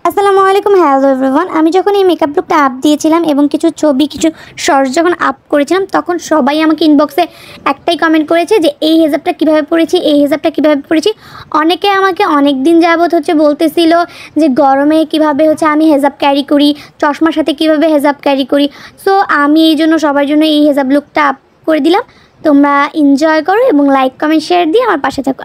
আসসালামু আলাইকুম, hello everyone. আমি যখন এই মেকআপ লুকটা আপ দিয়েছিলাম এবং কিছু ছবি কিছু শর্টস যখন আপ করেছিলাম, তখন সবাই আমাকে ইনবক্সে একটাই কমেন্ট করেছে যে এই হেজাবটা কীভাবে পরেছি, এই হেজাবটা কীভাবে পরেছি। অনেকে আমাকে অনেক দিন যাবত বলতেছিল যে গরমে কীভাবে আমি হেজাব ক্যারি করি, চশমার সাথে কীভাবে হেজাব ক্যারি করি। সো আমি এই জন্য সবার জন্য এই হেজাব লুকটা আপ করে দিলাম। তোমরা এনজয় করো এবং লাইক কমেন্ট শেয়ার দিয়ে আমার পাশে থাকো।